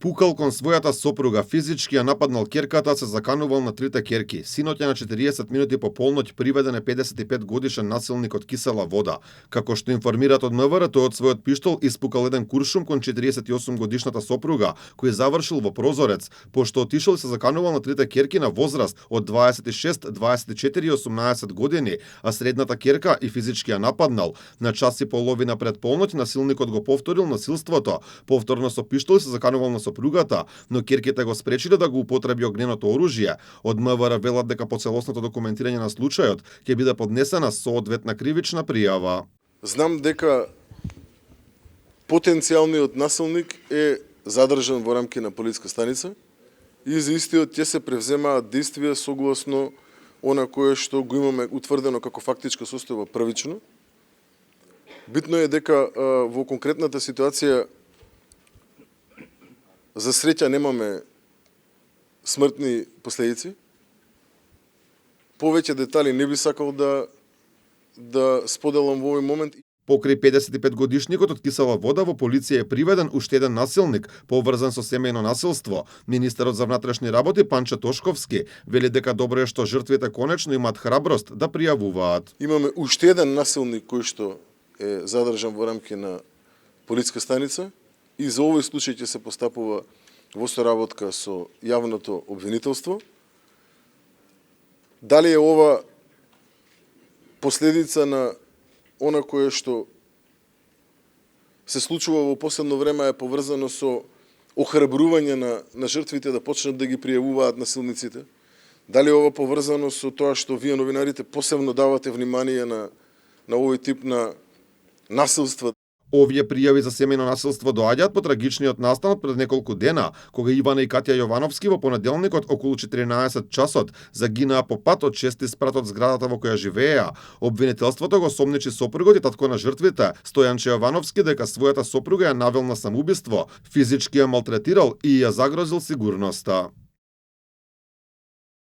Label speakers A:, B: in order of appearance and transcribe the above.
A: Пукал кон својата сопруга, физички ја нападнал ќерката, се заканувал на трите ќерки. Синоќа на 40 минути по полноќ приведен е 55 годишен насилник од Кисела Вода. Како што информираат од МВР, тој од својот пиштол испукал еден куршум кон 48 годишната сопруга, кој завршил во прозорец, пошто отишол и се заканувал на трите ќерки на возраст од 26, 24 и 18 години, а средната ќерка и физички ја нападнал. На час и половина пред полноќ насилникот го повторил насилството, повторно со пиштол и се заканувал на сопругата, но ќерките го спречиле да го употреби огненото оружје. Од МВР велат дека по целосното документирање на случајот ќе биде поднесена соодветна кривична пријава.
B: Знам дека потенцијалниот насилник е задржан во рамки на полиска станица и за истиот ќе се превземаат действија согласно она кое што го имаме утврдено како фактичка состојба првично. Битно е дека во конкретната ситуација за среќа немаме смртни последици. Повеќе детали не би сакал да споделам во овој момент.
A: Покрај 55 годишникот од Кисела Вода во полиција е приведен уште еден насилник поврзан со семејно насилство. Министерот за внатрешни работи Панче Тошковски вели дека добро е што жртвите конечно имаат храброст да пријавуваат.
B: Имаме уште еден насилник кој што е задржан во рамки на полиска станица. И за овој случај ќе се постапува во соработка со јавното обвинителство. Дали е ова последица на она кое што се случува во последно време е поврзано со охрабрување на жртвите да почнат да ги пријавуваат насилниците? Дали е ова поврзано со тоа што вие новинарите посебно давате внимание на овој тип на насилства?
A: Овие пријави за семејно насилство доаѓаат по трагичниот настан пред неколку дена, кога Ивана и Катја Јовановски во понеделникот околу 14 часот загинаа по пат од 6 спрат од зградата во која живееа. Обвинителството го сомничи сопругот и татко на жртвите, Стојанче Јовановски, дека својата сопруга ја навел на самоубиство, физички ја малтретирал и ја загрозил сигурноста.